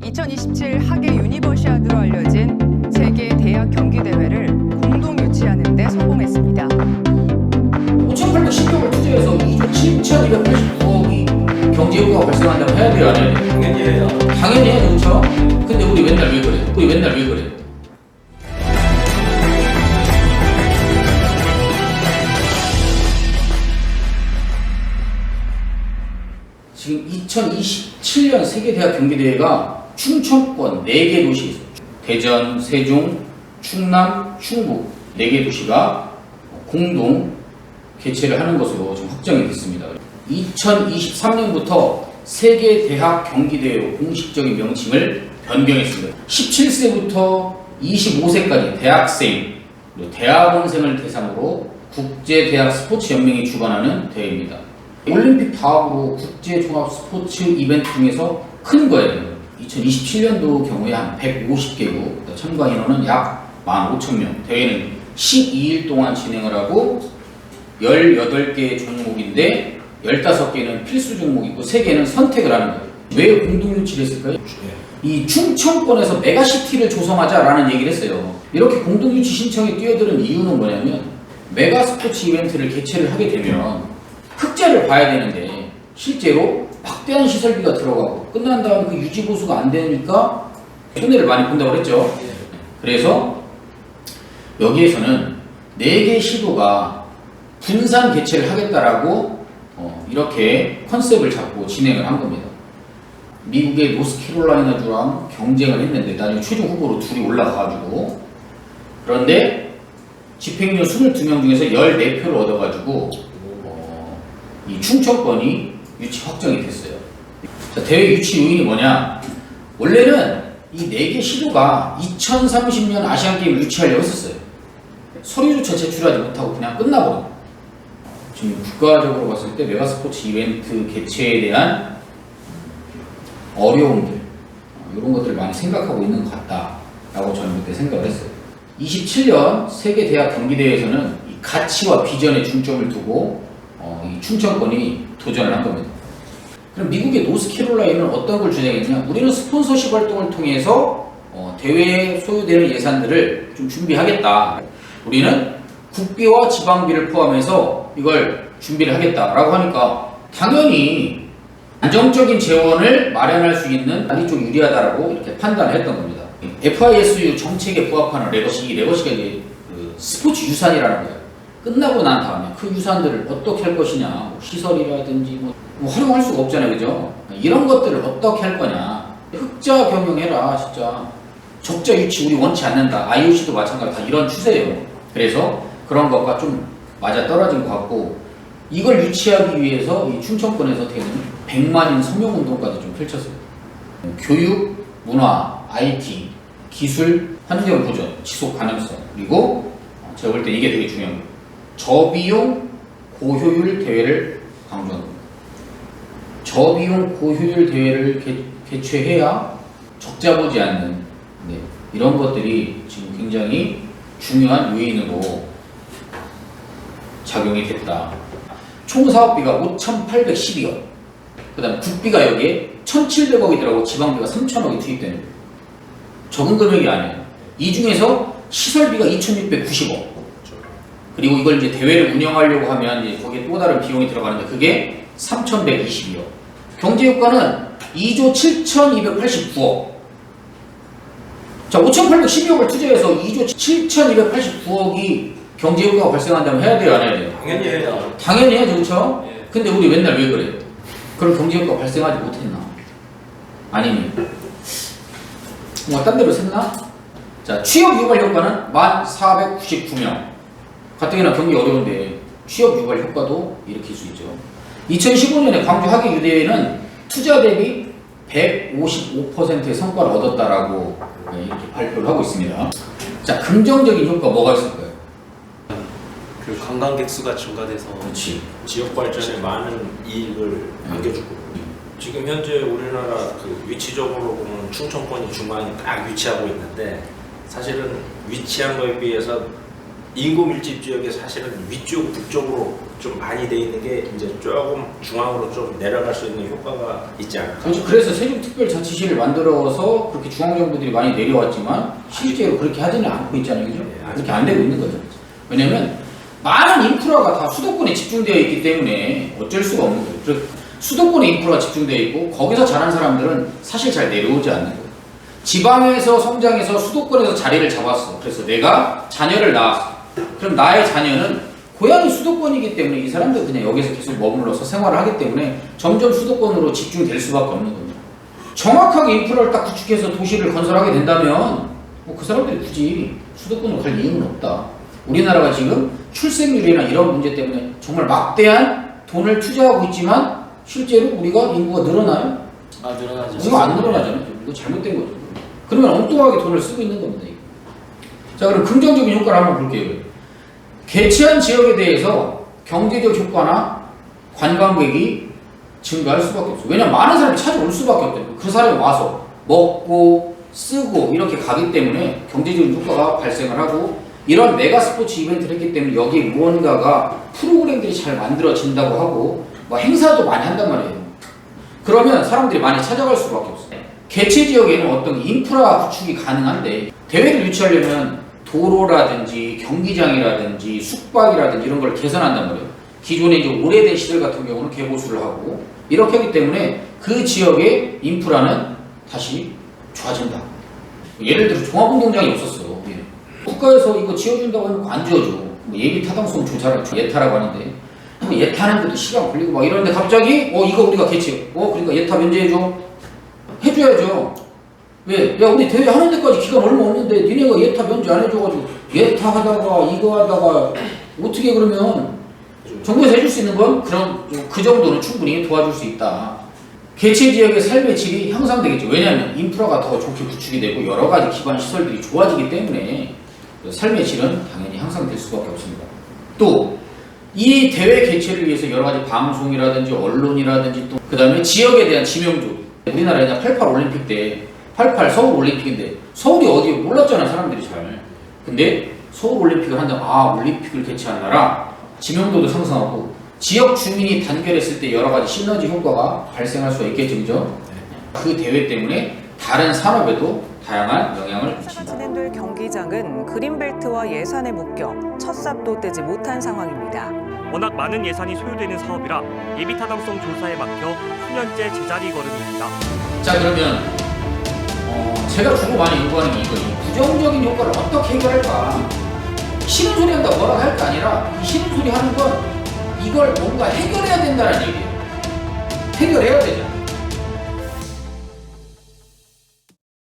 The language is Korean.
2027 하계 유니버시아드로 알려진 세계 대학 경기 대회를 공동 유치하는 데 성공했습니다. 5,810억을 투자해서 2조 7,289억이 경제 효과가 발생한다고 해야 돼요, 안 해야 돼요? 당연히 해요. 당연히 해야죠, 그렇죠? 근데 우리 맨날 왜 그래? 우리 맨날 왜 그래? 지금 2027년 세계대학 경기대회가 충청권 4개 도시, 대전, 세종, 충남, 충북 4개 도시가 공동 개최를 하는 것으로 지금 확정이 됐습니다. 2023년부터 세계대학 경기대회로 공식적인 명칭을 변경했습니다. 17세부터 25세까지 대학생, 대학원생을 대상으로 국제대학 스포츠연맹이 주관하는 대회입니다. 올림픽 다음으로 국제종합스포츠 이벤트 중에서 큰 거예요. 2027년도 경우에 한 150개국, 참가 인원은 약 15,000명. 대회는 12일 동안 진행을 하고 18개 종목인데 15개는 필수 종목이고 3개는 선택을 하는 거예요. 왜 공동 유치를 했을까요? 이 충청권에서 메가시티를 조성하자라는 얘기를 했어요. 이렇게 공동 유치 신청에 뛰어드는 이유는 뭐냐면 메가 스포츠 이벤트를 개최를 하게 되면 흑자를 봐야 되는데 실제로 막대한 시설비가 들어가고 끝난 다음 그 유지 보수가 안 되니까 손해를 많이 본다고 그랬죠. 그래서 여기에서는 4개 시도가 분산 개최를 하겠다라고 이렇게 컨셉을 잡고 진행을 한 겁니다. 미국의 노스캐롤라이나주랑 경쟁을 했는데 나중에 최종 후보로 둘이 올라가가지고, 그런데 집행유 22명 중에서 14표를 얻어가지고 이 충청권이 유치 확정이 됐어요. 자, 대회 유치 요인이 뭐냐? 원래는 이 4개 시도가 2030년 아시안게임을 유치하려고 했었어요. 서류조차 제출하지 못하고 그냥 끝나버린. 지금 국가적으로 봤을 때 메가스포츠 이벤트 개최에 대한 어려움들, 이런 것들을 많이 생각하고 있는 것 같다라고 저는 그때 생각을 했어요. 27년 세계대학 경기대회에서는 이 가치와 비전에 중점을 두고 이 충청권이 도전을 한 겁니다. 그럼 미국의 노스캐롤라이나는 어떤 걸 주장했냐? 우리는 스폰서십 활동을 통해서 대회에 소요되는 예산들을 좀 준비하겠다. 우리는 국비와 지방비를 포함해서 이걸 준비를 하겠다라고 하니까 당연히 안정적인 재원을 마련할 수 있는 나리 쪽 유리하다라고 이렇게 판단을 했던 겁니다. FISU 정책에 부합하는 레거시, 이 레거시가 이제 그 스포츠 유산이라는 거예요. 끝나고 난 다음에 그 유산들을 어떻게 할 것이냐, 뭐 시설이라든지 뭐 활용할 수가 없잖아요, 그죠? 이런 것들을 어떻게 할 거냐. 흑자 경영해라, 진짜. 적자 유치 우리 원치 않는다. IOC도 마찬가지로 다 이런 추세예요. 그래서 그런 것과 좀 맞아 떨어진 것 같고, 이걸 유치하기 위해서 이 충청권에서 되는 100만인 서명운동까지 좀 펼쳤어요. 교육, 문화, IT, 기술, 환경 보전, 지속 가능성, 그리고 제가 볼 때 이게 되게 중요합니다. 저비용 고효율 대회를 강조하는 겁니다. 저비용 고효율 대회를 개최해야 적자 보지 않는 이런 것들이 지금 굉장히 중요한 요인으로 작용이 됐다. 총 사업비가 5,812억, 그 다음에 국비가 여기에 1,700억이 들어가고 지방비가 3,000억이 투입되는 거예요. 적은 금액이 아니에요. 이 중에서 시설비가 2,690억, 그리고 이걸 이제 대회를 운영하려고 하면 이제 거기에 또 다른 비용이 들어가는데 그게 3,122억. 경제 효과는 2조 7,289억. 자, 5,812억을 투자해서 2조 7,289억이 경제 효과가 발생한다면 해야 돼요, 안 해야 돼요? 당연히 해요. 당연히 해야죠, 그렇죠? 예. 근데 우리 맨날 왜 그래? 그런 경제 효과가 발생하지 못했나? 아니면 뭔가 딴 데로 샜나? 자, 취업 유발 효과는 1,499명. 가뜩이나 경기 어려운데 취업 유발 효과도 일으킬 수 있죠. 2015년에 광주 하계 유대회는 투자 대비 155%의 성과를 얻었다라고 이렇게 발표를 하고 있습니다. 자, 긍정적인 효과 뭐가 있을까요? 그 관광객 수가 증가돼서 그렇지. 지역 발전에 많은 이익을 안겨주고, 지금 현재 우리나라 그 위치적으로 보면 충청권이 중앙에 딱 위치하고 있는데, 사실은 위치한 거에 비해서 인구 밀집 지역에 사실은 위쪽 북쪽으로 좀 많이 돼 있는 게 이제 조금 중앙으로 좀 내려갈 수 있는 효과가 있지 않을까. 그렇죠. 그래서 세종특별자치시를 만들어서 그렇게 중앙정부들이 많이 내려왔지만 실제로 그렇게 하지는 않고 있잖아요. 그죠? 그렇게 안 되고 있는 거죠. 왜냐면 많은 인프라가 다 수도권에 집중되어 있기 때문에 어쩔 수가 없는 거예요. 즉 수도권에 인프라가 집중되어 있고 거기서 자란 사람들은 사실 잘 내려오지 않는 거예요. 지방에서 성장해서 수도권에서 자리를 잡았어. 그래서 내가 자녀를 낳았어. 그럼 나의 자녀는 고향이 수도권이기 때문에 이 사람들 그냥 여기서 계속 머물러서 생활을 하기 때문에 점점 수도권으로 집중될 수밖에 없는 겁니다. 정확하게 인프라를 딱 구축해서 도시를 건설하게 된다면 뭐 그 사람들이 굳이 수도권으로 갈 이유는 없다. 우리나라가 지금 출생률이나 이런 문제 때문에 정말 막대한 돈을 투자하고 있지만 실제로 우리가 인구가 늘어나요? 늘어나죠. 이거 안 늘어나잖아요. 이거 잘못된 거죠. 그러면 엉뚱하게 돈을 쓰고 있는 겁니다. 이거. 자, 그럼 긍정적인 효과를 한번 볼게요. 개최한 지역에 대해서 경제적 효과나 관광객이 증가할 수밖에 없어요. 왜냐면 많은 사람이 찾아올 수밖에 없대요. 그 사람이 와서 먹고 쓰고 이렇게 가기 때문에 경제적인 효과가 발생을 하고 이런 메가 스포츠 이벤트를 했기 때문에 여기에 무언가가 프로그램들이 잘 만들어진다고 하고 뭐 행사도 많이 한단 말이에요. 그러면 사람들이 많이 찾아갈 수밖에 없어요. 개최 지역에는 어떤 인프라 구축이 가능한데 대회를 유치하려면 도로라든지 경기장이라든지 숙박이라든지 이런 걸 개선한단 말이에요. 기존에 이제 오래된 시설 같은 경우는 개보수를 하고 이렇게 하기 때문에 그 지역의 인프라는 다시 좋아진다. 예를 들어 종합운동장이 없었어. 국가에서 이거 지어준다고 하면 안 지어줘. 뭐 예비 타당성 조사를 예타라고 하는데 예타하는데도 시간 걸리고 막 이러는데 갑자기 이거 우리가 개최. 그러니까 예타 면제해줘. 해줘야죠. 왜? 야, 우리 대회 하는 데까지 기간 얼마 없는데 니네가 예타 면제 안 해줘가지고 예타 하다가 이거 하다가 어떻게 그러면 정부에서 해줄 수 있는 건 그런 그 정도는 충분히 도와줄 수 있다. 개최 지역의 삶의 질이 향상되겠죠. 왜냐하면 인프라가 더 좋게 구축이 되고 여러 가지 기반 시설들이 좋아지기 때문에 삶의 질은 당연히 향상될 수밖에 없습니다. 또 이 대회 개최를 위해서 여러 가지 방송이라든지 언론이라든지 또 그 다음에 지역에 대한 지명도 우리나라에 88 올림픽 때 88 서울 올림픽인데 서울이 어디에 몰랐잖아 사람들이 잘. 근데 서울 올림픽을 한다면 올림픽을 개최한 나라 지명도도 상승하고 지역 주민이 단결했을 때 여러 가지 시너지 효과가 발생할 수가 있겠죠, 그죠? 그 대회 때문에 다른 산업에도 다양한 영향을 행사가 미친다. 진행될 경기장은 그린벨트와 예산에 묶여 첫 삽도 떼지 못한 상황입니다. 워낙 많은 예산이 소요되는 사업이라 예비타당성 조사에 막혀 수년째 제자리 걸음입니다. 자, 그러면 제가 주로 많이 요구하는 게 이거예요. 부정적인 효과를 어떻게 해결할까? 싫은 소리 한다 뭐라고 할 게 아니라 이 싫은 소리 하는 건 이걸 뭔가 해결해야 된다는 얘기예요. 해결해야 되잖아.